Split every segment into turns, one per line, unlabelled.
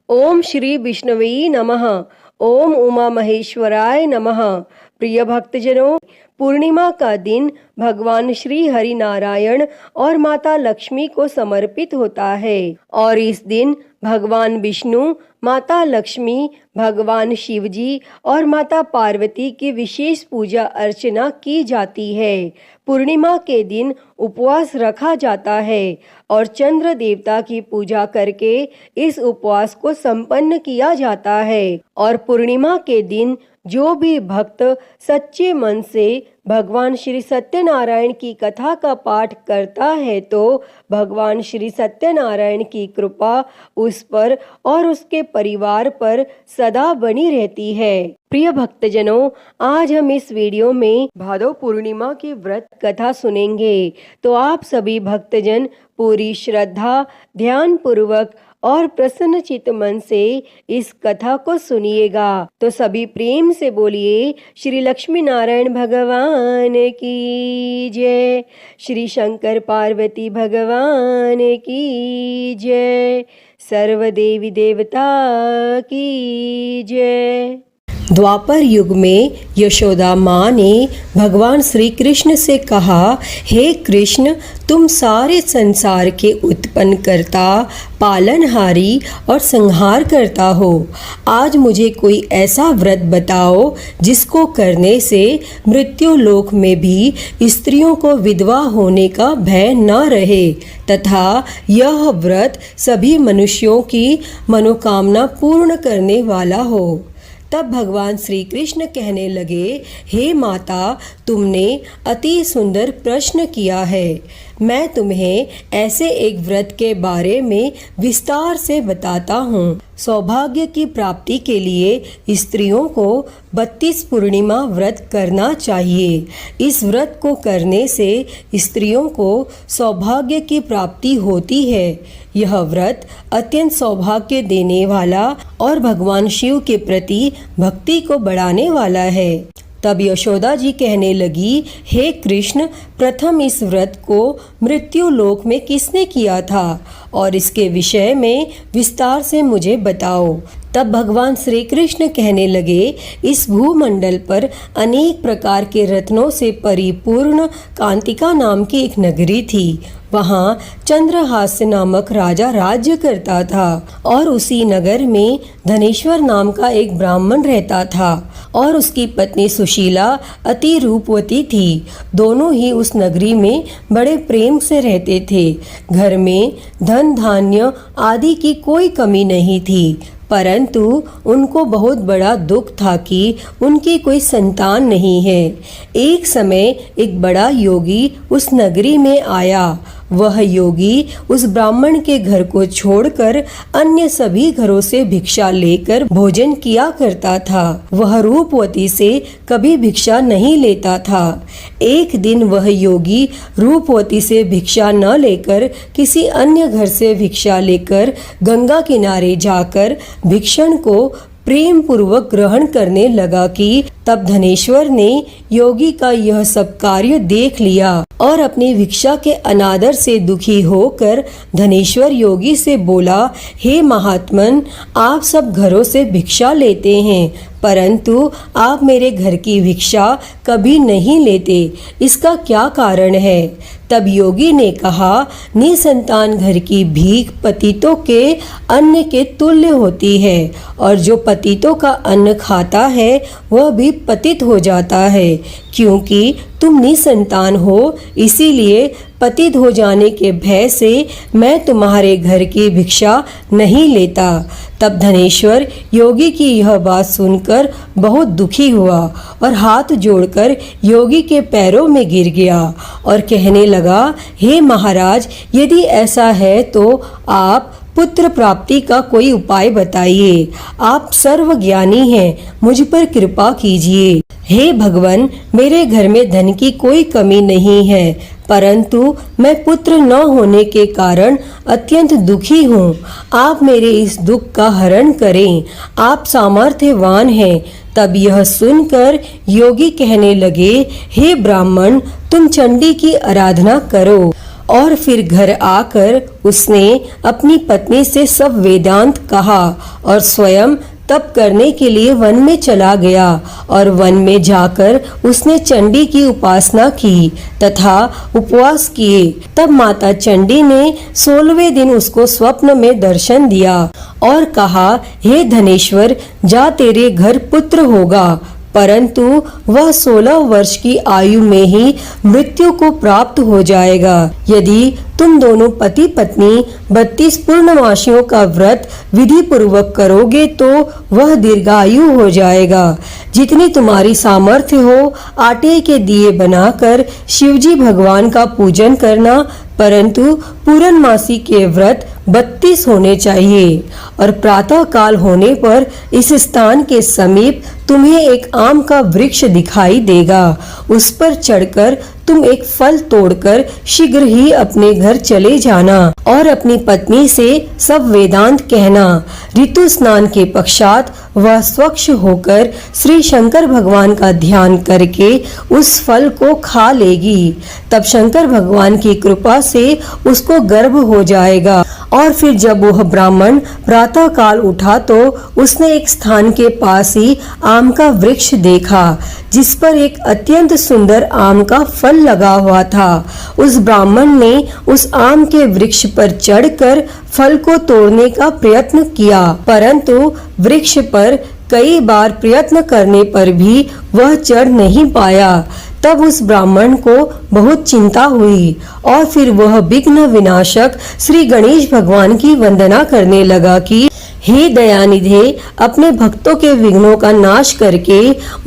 ओम श्री विष्णवे नमः। ओम उमा महेश्वराय नमः। प्रिय भक्तजनों, पूर्णिमा का दिन भगवान श्री हरि नारायण और माता लक्ष्मी को समर्पित होता है और इस दिन भगवान विष्णु, माता लक्ष्मी, भगवान शिवजी और माता पार्वती की विशेष पूजा अर्चना की जाती है। पूर्णिमा के दिन उपवास रखा जाता है और चंद्र देवता की पूजा करके इस उपवास को संपन्न किया जाता है। और पूर्णिमा के दिन जो भी भक्त सच्चे मन से भगवान श्री सत्यनारायण की कथा का पाठ करता है तो भगवान श्री सत्यनारायण की कृपा उस पर और उसके परिवार पर सदा बनी रहती है। प्रिय भक्तजनों, आज हम इस वीडियो में भादव पूर्णिमा की व्रत कथा सुनेंगे, तो आप सभी भक्तजन पूरी श्रद्धा, ध्यान पूर्वक और प्रसन्न चित्त मन से इस कथा को सुनिएगा। तो सभी प्रेम से बोलिए श्री लक्ष्मी नारायण भगवान की जय, श्री शंकर पार्वती भगवान की जय, सर्व देवी देवता की जय। द्वापर युग में यशोदा माँ ने भगवान श्री कृष्ण से कहा, हे कृष्ण, तुम सारे संसार के उत्पन्न करता, पालनहारी और संहार करता हो। आज मुझे कोई ऐसा व्रत बताओ जिसको करने से मृत्यु लोक में भी स्त्रियों को विधवा होने का भय न रहे तथा यह व्रत सभी मनुष्यों की मनोकामना पूर्ण करने वाला हो। तब भगवान श्री कृष्ण कहने लगे, हे माता, तुमने अति सुंदर प्रश्न किया है। मैं तुम्हें ऐसे एक व्रत के बारे में विस्तार से बताता हूँ। सौभाग्य की प्राप्ति के लिए स्त्रियों को 32 पूर्णिमा व्रत करना चाहिए। इस व्रत को करने से स्त्रियों को सौभाग्य की प्राप्ति होती है। यह व्रत अत्यंत सौभाग्य देने वाला और भगवान शिव के प्रति भक्ति को बढ़ाने वाला है। तब यशोदा जी कहने लगी, हे कृष्ण, प्रथम इस व्रत को मृत्यु लोक में किसने किया था और इसके विषय में विस्तार से मुझे बताओ। तब भगवान श्री कृष्ण कहने लगे, इस भूमंडल पर अनेक प्रकार के रत्नों से परिपूर्ण कांतिका नाम की एक नगरी थी। वहाँ चंद्रहास्य नामक राजा राज्य करता था और उसी नगर में धनेश्वर नाम का एक ब्राह्मण रहता था और उसकी पत्नी सुशीला अति रूपवती थी। दोनों ही उस नगरी में बड़े प्रेम से रहते थे। घर में धन धान्य आदि की कोई कमी नहीं थी, परंतु उनको बहुत बड़ा दुख था कि उनकी कोई संतान नहीं है। एक समय एक बड़ा योगी उस नगरी में आया। वह योगी उस ब्राह्मण के घर को छोड़कर अन्य सभी घरों से भिक्षा लेकर भोजन किया करता था। वह रूपवती से कभी भिक्षा नहीं लेता था। एक दिन वह योगी रूपवती से भिक्षा न लेकर किसी अन्य घर से भिक्षा लेकर गंगा किनारे जाकर भिक्षण को प्रेम पूर्वक ग्रहण करने लगा कि तब धनेश्वर ने योगी का यह सब कार्य देख लिया और अपनी भिक्षा के अनादर से दुखी होकर धनेश्वर योगी से बोला, हे महात्मन, आप सब घरों से भिक्षा लेते हैं परंतु आप मेरे घर की भिक्षा कभी नहीं लेते, इसका क्या कारण है? तब योगी ने कहा, निसंतान घर की भीख पतितों के अन्न के तुल्य होती है और जो पतितों का अन्न खाता है वह भी पतित हो जाता है। क्योंकि तुम निसंतान हो, इसीलिए पतित हो जाने के भय से मैं तुम्हारे घर की भिक्षा नहीं लेता। तब धनेश्वर योगी की यह बात सुनकर बहुत दुखी हुआ और हाथ जोड़कर योगी के पैरों में गिर गया और कहने लगा, हे महाराज, यदि ऐसा है तो आप पुत्र प्राप्ति का कोई उपाय बताइए। आप सर्वज्ञानी हैं, मुझ पर कृपा कीजिए। हे भगवान, मेरे घर में धन की कोई कमी नहीं है, परंतु मैं पुत्र न होने के कारण अत्यंत दुखी हूँ। आप मेरे इस दुख का हरण करें, आप सामर्थ्यवान हैं। तब यह सुनकर योगी कहने लगे, हे ब्राह्मण, तुम चंडी की आराधना करो और फिर घर आकर उसने अपनी पत्नी से सब वेदांत कहा और स्वयं तप करने के लिए वन में चला गया और वन में जाकर उसने चंडी की उपासना की तथा उपवास किए। तब माता चंडी ने 16वें दिन उसको स्वप्न में दर्शन दिया और कहा, हे धनेश्वर, जा, तेरे घर पुत्र होगा, परंतु वह 16 वर्ष की आयु में ही मृत्यु को प्राप्त हो जाएगा। यदि तुम दोनों पति पत्नी 32 पूर्णमासियों का व्रत विधि पूर्वक करोगे तो वह दीर्घायु हो जाएगा। जितनी तुम्हारी सामर्थ्य हो आटे के दिए बनाकर शिवजी भगवान का पूजन करना, परंतु पूर्णमासी के व्रत 32 होने चाहिए। और प्रातः काल होने पर इस स्थान के समीप तुम्हें एक आम का वृक्ष दिखाई देगा। उस पर चढ़कर तुम एक फल तोड़कर शीघ्र ही अपने घर चले जाना और अपनी पत्नी से सब वेदांत कहना। ऋतु स्नान के पश्चात वह स्वच्छ होकर श्री शंकर भगवान का ध्यान करके उस फल को खा लेगी। तब शंकर भगवान की कृपा से उसको गर्भ हो जाएगा। और फिर जब वह ब्राह्मण प्रातः काल उठा तो उसने एक स्थान के पास ही आम का वृक्ष देखा जिस पर एक अत्यंत सुंदर आम का फल लगा हुआ था। उस ब्राह्मण ने उस आम के वृक्ष पर चढ़कर फल को तोड़ने का प्रयत्न किया, परंतु वृक्ष पर कई बार प्रयत्न करने पर भी वह चढ़ नहीं पाया। तब उस ब्राह्मण को बहुत चिंता हुई और फिर वह विघ्न विनाशक श्री गणेश भगवान की वंदना करने लगा कि हे दयानिधे, अपने भक्तों के विघ्नों का नाश करके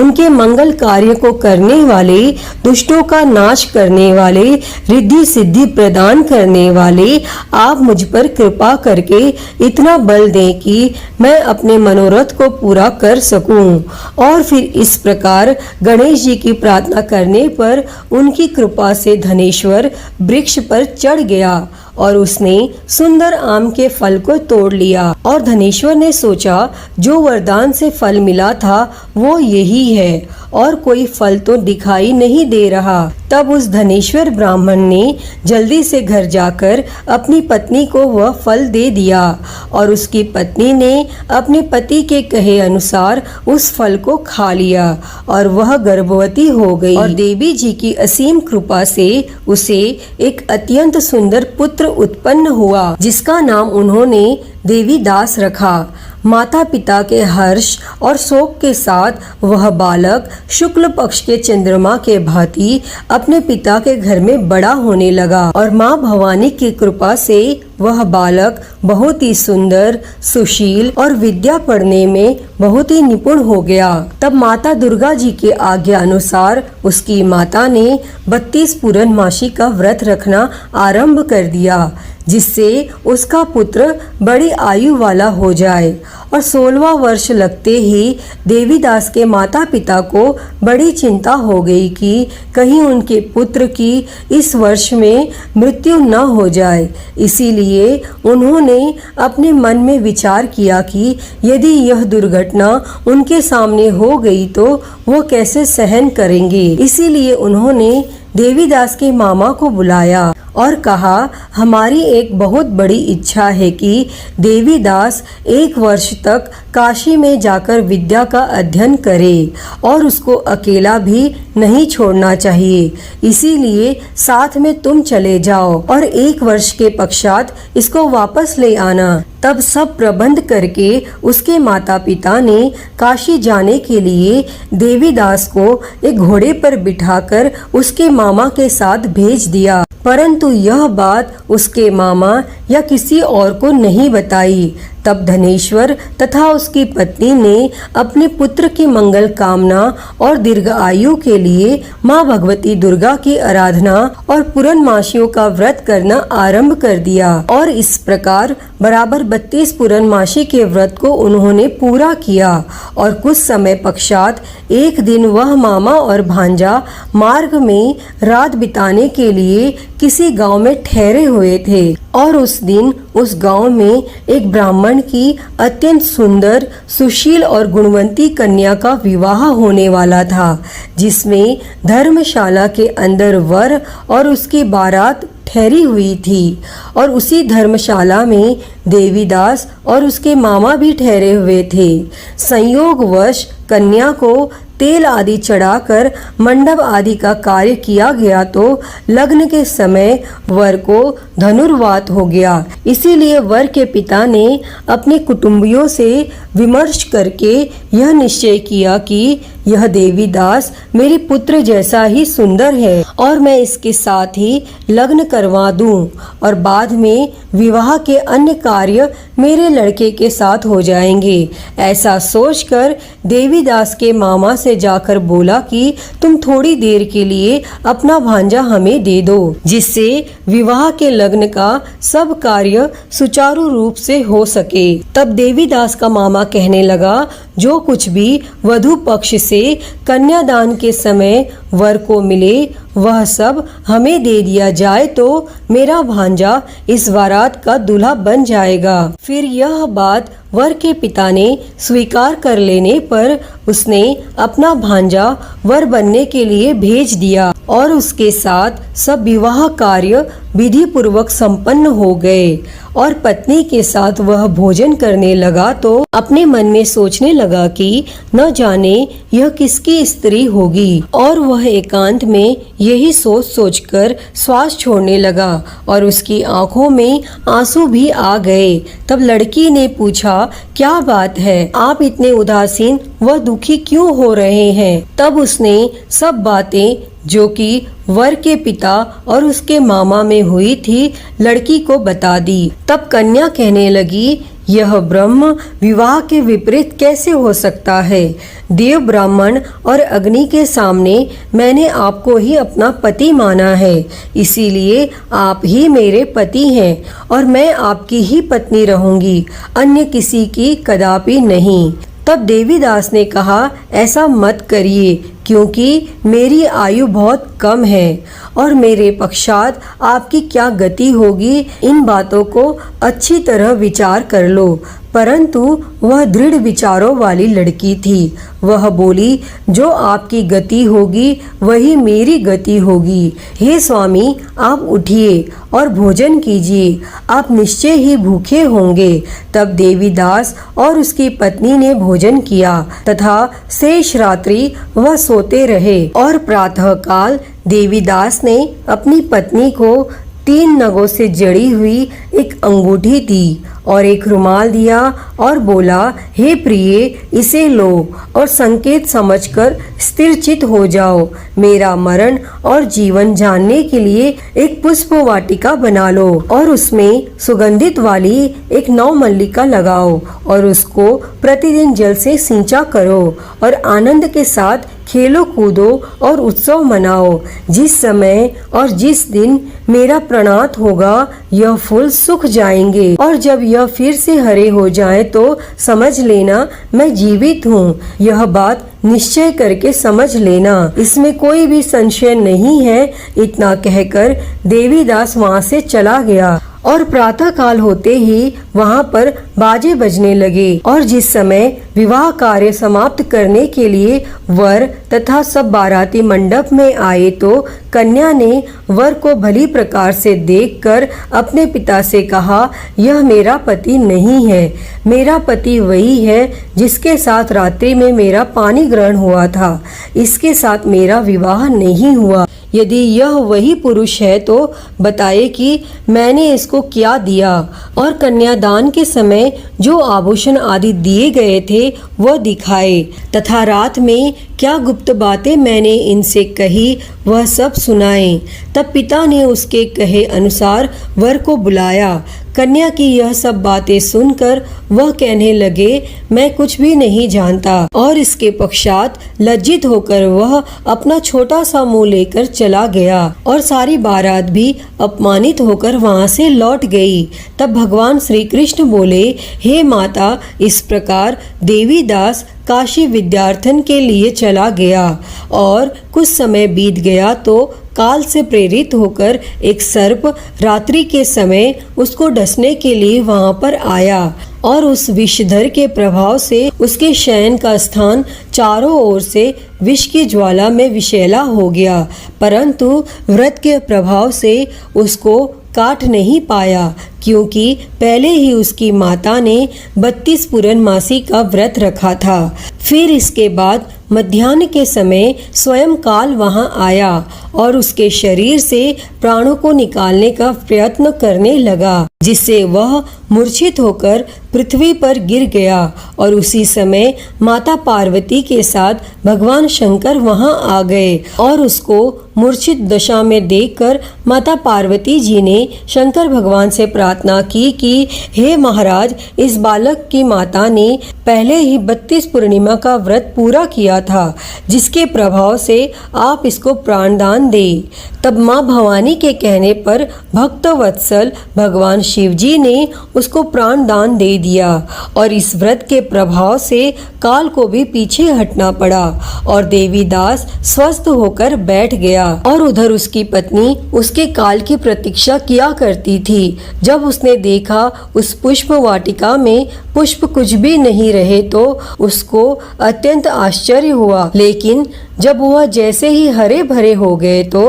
उनके मंगल कार्य को करने वाले, दुष्टों का नाश करने वाले, रिद्धि सिद्धि प्रदान करने वाले, आप मुझ पर कृपा करके इतना बल दें कि मैं अपने मनोरथ को पूरा कर सकूं। और फिर इस प्रकार गणेश जी की प्रार्थना करने पर उनकी कृपा से धनेश्वर वृक्ष पर चढ़ गया और उसने सुंदर आम के फल को तोड़ लिया। और धनेश्वर ने सोचा, जो वरदान से फल मिला था वो यही है और कोई फल तो दिखाई नहीं दे रहा। तब उस धनेश्वर ब्राह्मण ने जल्दी से घर जाकर अपनी पत्नी को वह फल दे दिया और उसकी पत्नी ने अपने पति के कहे अनुसार उस फल को खा लिया और वह गर्भवती हो गई। और देवी जी की असीम कृपा से उसे एक अत्यंत सुंदर पुत्र उत्पन्न हुआ जिसका नाम उन्होंने देवीदास रखा। माता पिता के हर्ष और शोक के साथ वह बालक शुक्ल पक्ष के चंद्रमा के भांति अपने पिता के घर में बड़ा होने लगा और माँ भवानी की कृपा से वह बालक बहुत ही सुंदर, सुशील और विद्या पढ़ने में बहुत ही निपुण हो गया। तब माता दुर्गा जी के आज्ञा अनुसार उसकी माता ने 32 पूर्णमासी का व्रत रखना आरंभ कर दिया जिससे उसका पुत्र बड़ी आयु वाला हो जाए। और 16वां वर्ष लगते ही देवीदास के माता पिता को बड़ी चिंता हो गई कि कहीं उनके पुत्र की इस वर्ष में मृत्यु न हो जाए। इसीलिए उन्होंने अपने मन में विचार किया कि यदि यह दुर्घटना उनके सामने हो गई तो वो कैसे सहन करेंगे। इसीलिए उन्होंने देवीदास के मामा को बुलाया और कहा, हमारी एक बहुत बड़ी इच्छा है कि देवीदास 1 वर्ष तक काशी में जाकर विद्या का अध्ययन करे और उसको अकेला भी नहीं छोड़ना चाहिए। इसीलिए साथ में तुम चले जाओ और 1 वर्ष के पश्चात इसको वापस ले आना। तब सब प्रबंध करके उसके माता पिता ने काशी जाने के लिए देवीदास को एक घोड़े पर बिठाकर उसके मामा के साथ भेज दिया, परंतु यह बात उसके मामा या किसी और को नहीं बताई। तब धनेश्वर तथा उसकी पत्नी ने अपने पुत्र की मंगल कामना और दीर्घ आयु के लिए माँ भगवती दुर्गा की आराधना और पूर्णमासियों का व्रत करना आरंभ कर दिया। और इस प्रकार बराबर 32 पूर्णमासी के व्रत को उन्होंने पूरा किया और कुछ समय पश्चात एक दिन वह मामा और भांजा मार्ग में रात बिताने के लिए किसी गांव में ठहरे हुए थे और उस दिन उस गांव में एक ब्राह्मण की अत्यंत सुंदर, सुशील और गुणवंती कन्या का विवाह होने वाला था, जिसमें धर्मशाला के अंदर वर और उसकी बारात ठहरी हुई थी और उसी धर्मशाला में देवीदास और उसके मामा भी ठहरे हुए थे। संयोगवश कन्या को तेल आदि चढ़ाकर मंडप आदि का कार्य किया गया तो लग्न के समय वर को धनुर्वात हो गया। इसीलिए वर के पिता ने अपने कुटुंबियों से विमर्श करके यह निश्चय किया कि यह देवीदास मेरे पुत्र जैसा ही सुंदर है और मैं इसके साथ ही लग्न करवा दूं और बाद में विवाह के अन्य कार्य मेरे लड़के के साथ हो जाएंगे। ऐसा सोचकर देवीदास के मामा से जाकर बोला कि तुम थोड़ी देर के लिए अपना भांजा हमें दे दो, जिससे विवाह के लग्न का सब कार्य सुचारू रूप से हो सके। तब देवीदास का मामा कहने लगा, जो कुछ भी वधू पक्ष से कन्यादान के समय वर को मिले वह सब हमें दे दिया जाए तो मेरा भांजा इस बारात का दूल्हा बन जाएगा। फिर यह बात वर के पिता ने स्वीकार कर लेने पर उसने अपना भांजा वर बनने के लिए भेज दिया और उसके साथ सब विवाह कार्य विधि पूर्वक संपन्न हो गए और पत्नी के साथ वह भोजन करने लगा तो अपने मन में सोचने लगा कि न जाने यह किसकी स्त्री होगी और वह एकांत में यही सोच सोचकर श्वास छोड़ने लगा और उसकी आंखों में आंसू भी आ गए। तब लड़की ने पूछा, क्या बात है, आप इतने उदासीन व दुखी क्यों हो रहे हैं? तब उसने सब बातें जो कि वर के पिता और उसके मामा में हुई थी लड़की को बता दी। तब कन्या कहने लगी, यह ब्रह्म विवाह के विपरीत कैसे हो सकता है? देव, ब्राह्मण और अग्नि के सामने मैंने आपको ही अपना पति माना है, इसीलिए आप ही मेरे पति हैं और मैं आपकी ही पत्नी रहूंगी, अन्य किसी की कदापि नहीं। तब देवीदास ने कहा, ऐसा मत करिए, क्योंकि मेरी आयु बहुत कम है और मेरे पश्चात आपकी क्या गति होगी, इन बातों को अच्छी तरह विचार कर लो। परंतु वह दृढ़ विचारों वाली लड़की थी। वह बोली, जो आपकी गति होगी वही मेरी गति होगी। हे स्वामी, आप उठिए और भोजन कीजिए, आप निश्चय ही भूखे होंगे। तब देवीदास और उसकी पत्नी ने भोजन किया तथा शेष रात्रि वह सोते रहे और प्रातः काल देवीदास ने अपनी पत्नी को 3 नगों से जड़ी हुई एक अंगूठी दी और एक रुमाल दिया और बोला, हे प्रिय, इसे लो और संकेत समझकर स्थिरचित हो जाओ। मेरा मरण और जीवन जानने के लिए एक पुष्प वाटिका बना लो और उसमें सुगंधित वाली एक नवमल्लिका लगाओ और उसको प्रतिदिन जल से सिंचा करो और आनंद के साथ खेलो कूदो और उत्सव मनाओ। जिस समय और जिस दिन मेरा प्रणात होगा यह फूल सूख जाएंगे और जब यह फिर से हरे हो जाए तो समझ लेना मैं जीवित हूँ। यह बात निश्चय करके समझ लेना, इसमें कोई भी संशय नहीं है। इतना कहकर देवीदास वहाँ से चला गया और प्रातः काल होते ही वहाँ पर बाजे बजने लगे और जिस समय विवाह कार्य समाप्त करने के लिए वर तथा सब बाराती मंडप में आए तो कन्या ने वर को भली प्रकार से देखकर अपने पिता से कहा, यह मेरा पति नहीं है, मेरा पति वही है जिसके साथ रात्रि में मेरा पानी ग्रहण हुआ था, इसके साथ मेरा विवाह नहीं हुआ। यदि यह वही पुरुष है तो बताए कि मैंने इसको क्या दिया और कन्यादान के समय जो आभूषण आदि दिए गए थे वह दिखाए तथा रात में क्या गुप्त बातें मैंने इनसे कही वह सब सुनाए। तब पिता ने उसके कहे अनुसार वर को बुलाया। कन्या की यह सब बातें सुनकर वह कहने लगे, मैं कुछ भी नहीं जानता और इसके पश्चात लज्जित होकर वह अपना छोटा सा मुंह लेकर चला गया और सारी बारात भी अपमानित होकर वहां से लौट गई। तब भगवान श्री कृष्ण बोले, हे माता, इस प्रकार देवीदास काशी विद्यार्थन के लिए चला गया और कुछ समय बीत गया तो काल से प्रेरित होकर एक सर्प रात्रि के समय उसको डसने के लिए वहां पर आया और उस विषधर के प्रभाव से उसके शयन का स्थान चारों ओर से विष की ज्वाला में विषैला हो गया, परंतु व्रत के प्रभाव से उसको काट नहीं पाया, क्योंकि पहले ही उसकी माता ने 32 पूर्णमासी का व्रत रखा था। फिर इसके बाद मध्याह्न के समय स्वयं काल वहां आया और उसके शरीर से प्राणों को निकालने का प्रयत्न करने लगा, जिससे वह मूर्छित होकर पृथ्वी पर गिर गया। और उसी समय माता पार्वती के साथ भगवान शंकर वहां आ गए और उसको मूर्छित दशा में देखकर माता पार्वती जी ने शंकर भगवान से प्रार्थना की कि हे महाराज, इस बालक की माता ने पहले ही 32 पूर्णिमा का व्रत पूरा किया था, जिसके प्रभाव से आप इसको प्राणदान दे। तब माँ भवानी के कहने पर भक्त वत्सल भगवान शिव जी ने उसको प्राणदान दे दिया और इस व्रत के प्रभाव से काल को भी पीछे हटना पड़ा और देवीदास स्वस्थ होकर बैठ गया। और उधर उसकी पत्नी उसके काल की प्रतीक्षा किया करती थी। जब उसने देखा उस पुष्प वाटिका में पुष्प कुछ भी नहीं रहे तो उसको अत्यंत आश्चर्य हुआ, लेकिन जब वह जैसे ही हरे भरे हो गए तो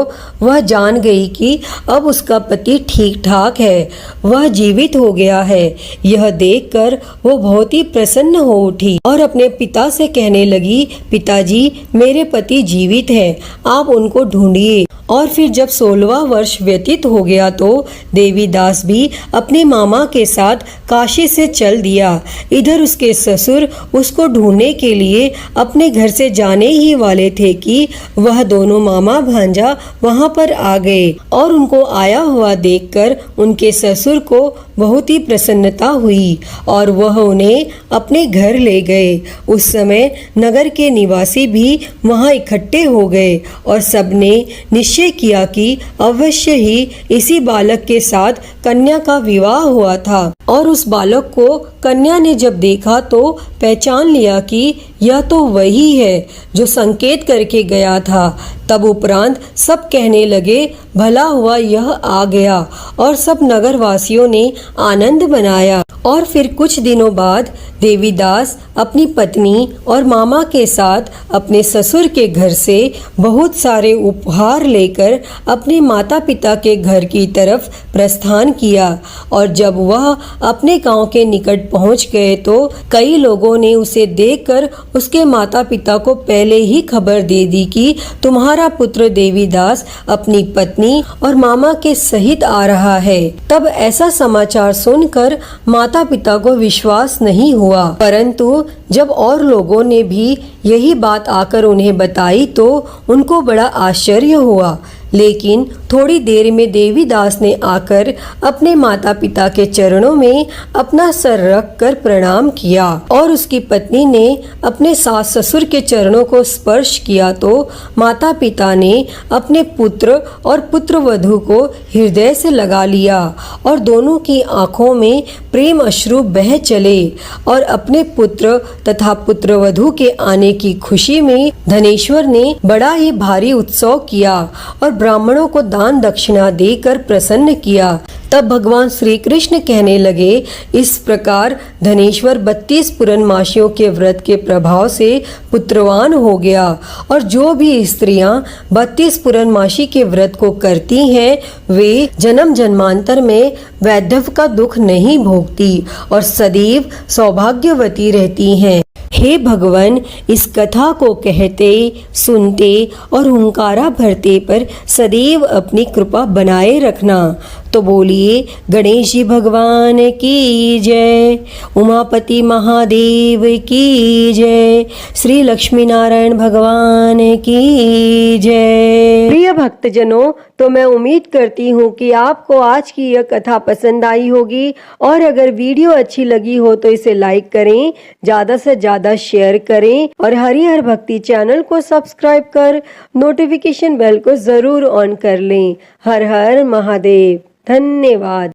वह जान गई कि अब उसका पति ठीक ठाक है, वह जीवित हो गया है। यह देखकर वो बहुत ही प्रसन्न हो उठी और अपने पिता से कहने लगी, पिताजी, मेरे पति जीवित हैं, आप उनको ढूंढिए। और फिर जब 16वां वर्ष व्यतीत हो गया तो देवीदास भी अपने मामा के साथ काशी से चल दिया। इधर उसके ससुर उसको ढूंढने के लिए अपने घर से जाने ही वाले थे कि वह दोनों मामा भांजा वहां पर आ गए और उनको आया हुआ देखकर उनके ससुर को बहुत ही प्रसन्नता हुई और वह उन्हें अपने घर ले गए। उस समय नगर के निवासी भी वहां इकट्ठे हो गए और सबने निश्चय किया कि अवश्य ही इसी बालक के साथ कन्या का विवाह हुआ था। और उस बालक को कन्या ने जब देखा तो पहचान लिया कि यह तो वही है जो संकेत करके गया था। तब उपरांत सब कहने लगे, भला हुआ यह आ गया, और सब नगरवासियों ने आनंद मनाया। और फिर कुछ दिनों बाद देवीदास अपनी पत्नी और मामा के साथ अपने ससुर के घर से बहुत सारे उपहार लेकर अपने माता पिता के घर की तरफ प्रस्थान किया। और जब वह अपने गांव के निकट पहुंच गए तो कई लोगों ने उसे देखकर उसके माता पिता को पहले ही खबर दे दी कि तुम्हारा पुत्र देवीदास अपनी पत्नी और मामा के सहित आ रहा है। तब ऐसा समाचार सुनकर माता पिता को विश्वास नहीं हुआ, परंतु जब और लोगों ने भी यही बात आकर उन्हें बताई तो उनको बड़ा आश्चर्य हुआ। लेकिन थोड़ी देर में देवीदास ने आकर अपने माता पिता के चरणों में अपना सर रख कर प्रणाम किया और उसकी पत्नी ने अपने सास ससुर के चरणों को स्पर्श किया तो माता पिता ने अपने पुत्र और पुत्र वधू को हृदय से लगा लिया और दोनों की आंखों में प्रेम अश्रु बह चले और अपने पुत्र तथा पुत्र वधू के आने की खुशी में धनेश्वर ने बड़ा ही भारी उत्सव किया और ब्राह्मणों को दान दक्षिणा देकर प्रसन्न किया। तब भगवान श्री कृष्ण कहने लगे, इस प्रकार धनेश्वर 32 पूर्णमासियों के व्रत के प्रभाव से पुत्रवान हो गया और जो भी स्त्रियां 32 पूर्णमासी के व्रत को करती हैं वे जन्म जन्मांतर में वैधव्य का दुख नहीं भोगती और सदैव सौभाग्यवती रहती हैं। हे भगवान, इस कथा को कहते सुनते और हुंकारा भरते पर सदैव अपनी कृपा बनाए रखना। तो बोलिए गणेश जी भगवान की जय, उमापति महादेव की जय, श्री लक्ष्मी नारायण भगवान की जय। प्रिय भक्तजनों, तो मैं उम्मीद करती हूँ कि आपको आज की यह कथा पसंद आई होगी और अगर वीडियो अच्छी लगी हो तो इसे लाइक करें, ज़्यादा से ज़्यादा शेयर करें और हरिहर भक्ति चैनल को सब्सक्राइब कर नोटिफिकेशन बेल को ज़रूर ऑन कर लें। हर हर महादेव। धन्यवाद।